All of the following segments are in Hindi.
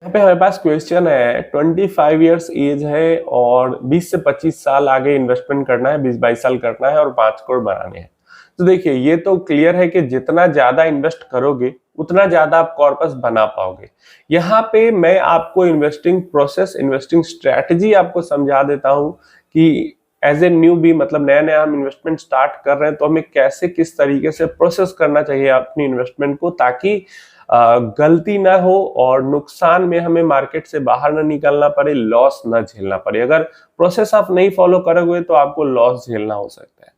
यहाँ पे हमारे पास क्वेश्चन है 25 इयर्स एज है और 20 से 25 साल आगे इन्वेस्टमेंट करना है, 20-22 साल करना है और 5 करोड़ बनाने हैं। तो देखिए ये तो क्लियर है कि जितना ज्यादा इन्वेस्ट करोगे उतना ज्यादा आप कॉर्पस बना पाओगे। यहाँ पे मैं आपको इन्वेस्टिंग प्रोसेस, इन्वेस्टिंग स्ट्रैटेजी आपको समझा देता हूँ कि एज ए न्यू भी मतलब नया नया हम इन्वेस्टमेंट स्टार्ट कर रहे हैं तो हमें कैसे किस तरीके से प्रोसेस करना चाहिए अपनी इन्वेस्टमेंट को, ताकि गलती ना हो और नुकसान में हमें मार्केट से बाहर ना निकलना पड़े, लॉस ना झेलना पड़े। अगर प्रोसेस आप नहीं फॉलो करोगे तो आपको लॉस झेलना हो सकता है।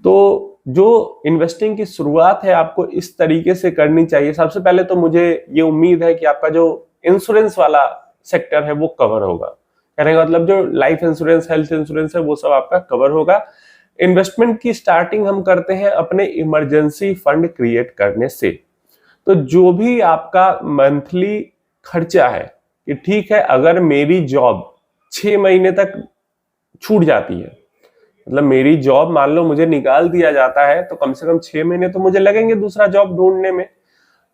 तो जो इन्वेस्टिंग की शुरुआत है आपको इस तरीके से करनी चाहिए। सबसे पहले तो मुझे ये उम्मीद है कि आपका जो इंश्योरेंस वाला सेक्टर है वो कवर होगा। कहने का मतलब जो लाइफ इंश्योरेंस, हेल्थ इंश्योरेंस है वो सब आपका कवर होगा। इन्वेस्टमेंट की स्टार्टिंग हम करते हैं अपने इमरजेंसी फंड क्रिएट करने से। तो जो भी आपका मंथली खर्चा है कि ठीक है, अगर मेरी जॉब 6 महीने तक छूट जाती है, मतलब मेरी जॉब मान लो मुझे निकाल दिया जाता है, तो कम से कम 6 महीने तो मुझे लगेंगे दूसरा जॉब ढूंढने में।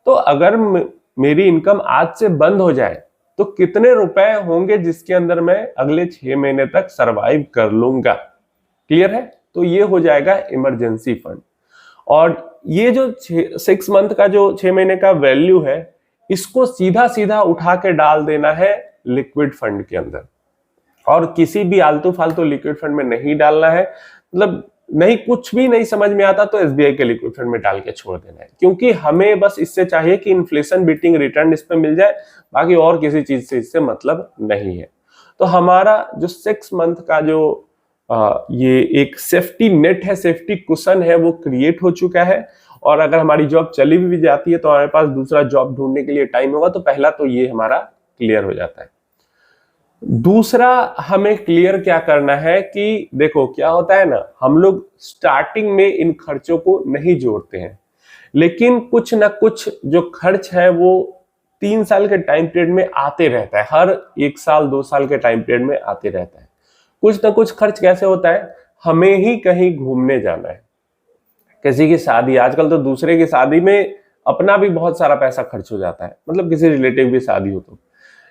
तो अगर मेरी इनकम आज से बंद हो जाए तो कितने रुपए होंगे जिसके अंदर मैं अगले 6 महीने तक सरवाइव कर लूंगा। क्लियर है? तो ये हो जाएगा इमरजेंसी फंड। और ये जो 6 मंथ का जो 6 महीने का वैल्यू है, इसको सीधा सीधा उठा के डाल देना है लिक्विड फंड के अंदर, और किसी भी आलतू फालतू लिक्विड फंड में नहीं डालना है। मतलब नहीं, कुछ भी नहीं समझ में आता तो एसबीआई के लिक्विड फंड में डाल के छोड़ देना है, क्योंकि हमें बस इससे चाहिए कि इन्फ्लेशन बीटिंग रिटर्न इस पे मिल जाए, बाकी और किसी चीज से इससे मतलब नहीं है। तो हमारा जो 6 मंथ का जो ये एक सेफ्टी नेट है, सेफ्टी कुशन है, वो क्रिएट हो चुका है। और अगर हमारी जॉब चली भी जाती है तो हमारे पास दूसरा जॉब ढूंढने के लिए टाइम होगा। तो पहला तो ये हमारा क्लियर हो जाता है। दूसरा हमें क्लियर क्या करना है कि देखो क्या होता है ना, हम लोग स्टार्टिंग में इन खर्चों को नहीं जोड़ते हैं, लेकिन कुछ ना कुछ जो खर्च है वो 3 साल के टाइम पीरियड में आते रहता है, हर 1 साल 2 साल के टाइम पीरियड में आते रहता है। कुछ ना कुछ खर्च कैसे होता है, हमें ही कहीं घूमने जाना है, किसी की शादी, आजकल तो दूसरे की शादी में अपना भी बहुत सारा पैसा खर्च हो जाता है, मतलब किसी रिलेटिव की शादी हो तो,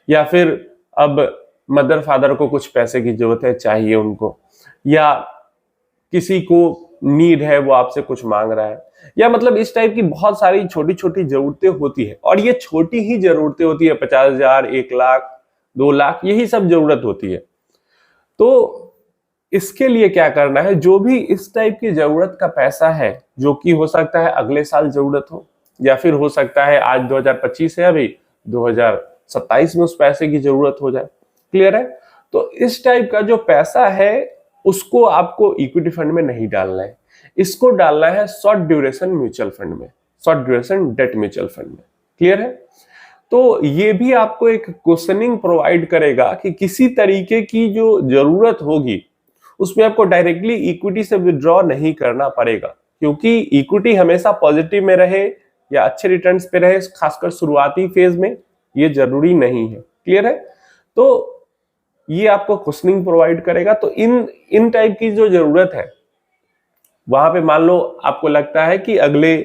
या फिर अब मदर फादर को कुछ पैसे की जरूरत है, चाहिए उनको, या किसी को नीड है, वो आपसे कुछ मांग रहा है, या मतलब इस टाइप की बहुत सारी छोटी छोटी जरूरतें होती है। और ये छोटी ही जरूरतें होती है, 50,000, 1 लाख, 2 लाख, यही सब जरूरत होती है। तो इसके लिए क्या करना है, जो भी इस टाइप की जरूरत का पैसा है, जो कि हो सकता है अगले साल जरूरत हो, या फिर हो सकता है आज 2025 है, अभी 2027 में उस पैसे की जरूरत हो जाए। क्लियर है? तो इस टाइप का जो पैसा है उसको आपको इक्विटी फंड में नहीं डालना है, इसको डालना है शॉर्ट ड्यूरेशन म्यूचुअल फंड में, short duration debt mutual fund में। क्लियर है? तो ये भी आपको एक क्वेश्चनिंग प्रोवाइड करेगा कि किसी तरीके की जो जरूरत होगी उसमें आपको डायरेक्टली इक्विटी से विड्रॉ नहीं करना पड़ेगा, क्योंकि इक्विटी हमेशा पॉजिटिव में रहे या अच्छे रिटर्न्स पे रहे, खासकर शुरुआती फेज में, ये जरूरी नहीं है। क्लियर है? तो ये आपको क्वेश्चनिंग प्रोवाइड करेगा। तो इन टाइप की जो जरूरत है, वहां पे मान लो आपको लगता है कि अगले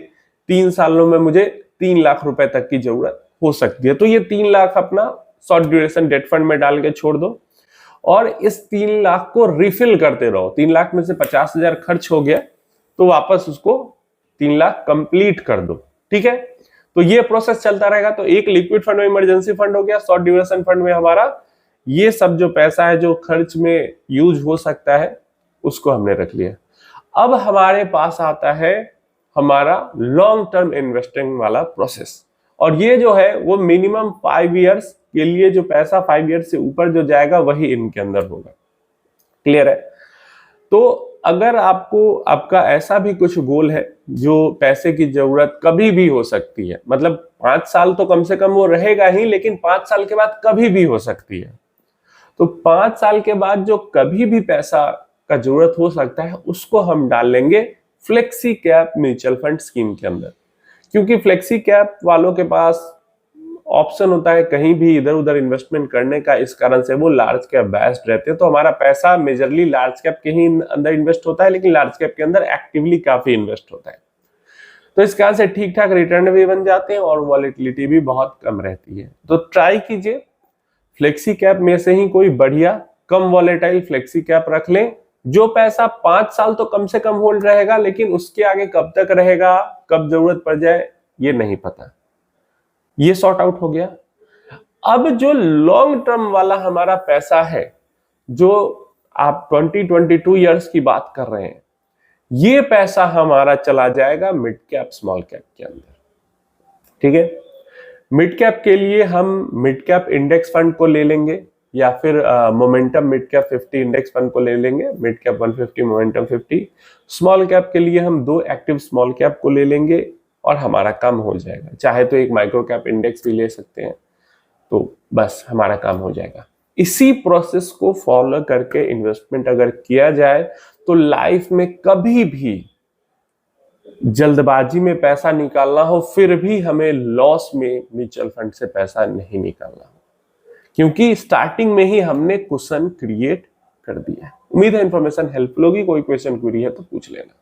3 सालों में मुझे 3 लाख रुपए तक की जरूरत हो सकती है, तो ये 3 लाख अपना शॉर्ट ड्यूरेशन डेट फंड में डाल के छोड़ दो, और इस 3 लाख को रिफिल करते रहो। 3 लाख में से 50,000 खर्च हो गया तो वापस उसको 3 लाख कंप्लीट कर दो। ठीक है? तो ये प्रोसेस चलता रहेगा। तो एक लिक्विड फंड में इमरजेंसी फंड हो गया, शॉर्ट ड्यूरेशन फंड में हमारा ये सब जो पैसा है जो खर्च में यूज हो सकता है उसको हमने रख लिया। अब हमारे पास आता है हमारा लॉन्ग टर्म इन्वेस्टिंग वाला प्रोसेस, और ये जो है वो मिनिमम 5 इयर्स के लिए जो पैसा 5 इयर्स से ऊपर जो जाएगा वही इनके अंदर होगा। क्लियर है? तो अगर आपको आपका ऐसा भी कुछ गोल है जो पैसे की जरूरत कभी भी हो सकती है, मतलब 5 साल तो कम से कम वो रहेगा ही, लेकिन 5 साल के बाद कभी भी हो सकती है, तो 5 साल के बाद जो कभी भी पैसा का जरूरत हो सकता है उसको हम डाल लेंगे flexi cap mutual fund scheme के अंदर। क्योंकि फ्लेक्सी कैप वालों के पास ऑप्शन होता है कहीं भी इधर उधर इन्वेस्टमेंट करने का, इस कारण से वो लार्ज कैप बेस्ड रहते हैं। तो हमारा पैसा मेजरली लार्ज कैप के ही अंदर इन्वेस्ट होता है, लेकिन लार्ज कैप के अंदर एक्टिवली काफी इन्वेस्ट होता है। तो इस कारण से ठीक ठाक रिटर्न भी बन जाते हैं और वॉलेटिलिटी भी बहुत कम रहती है। तो ट्राई कीजिए फ्लेक्सी कैप में से ही कोई बढ़िया कम वॉलेटाइल फ्लेक्सी कैप रख लें। जो पैसा 5 साल तो कम से कम होल्ड रहेगा, लेकिन उसके आगे कब तक रहेगा, कब जरूरत पड़ जाए ये नहीं पता। ये सॉर्ट आउट हो गया। अब जो लॉन्ग टर्म वाला हमारा पैसा है, जो आप 20-22 ईयर्स की बात कर रहे हैं, ये पैसा हमारा चला जाएगा मिड कैप स्मॉल कैप के अंदर। ठीक है, मिड कैप के लिए हम मिड कैप इंडेक्स फंड को ले लेंगे या फिर momentum mid cap 50 index fund को ले लेंगे, mid cap 150 momentum 50। Small cap के लिए हम 2 एक्टिव स्मॉल कैप को ले लेंगे और हमारा काम हो जाएगा। चाहे तो एक माइक्रो कैप इंडेक्स भी ले सकते हैं, तो बस हमारा काम हो जाएगा। इसी प्रोसेस को फॉलो करके इन्वेस्टमेंट अगर किया जाए तो लाइफ में कभी भी जल्दबाजी में पैसा निकालना हो, फिर भी हमें लॉस में म्यूचुअल फंड से पैसा नहीं निकालना हो, क्योंकि स्टार्टिंग में ही हमने कुशन क्रिएट कर दिया है। उम्मीद है इंफॉर्मेशन हेल्पफुल होगी। कोई क्वेश्चन क्वेरी है तो पूछ लेना।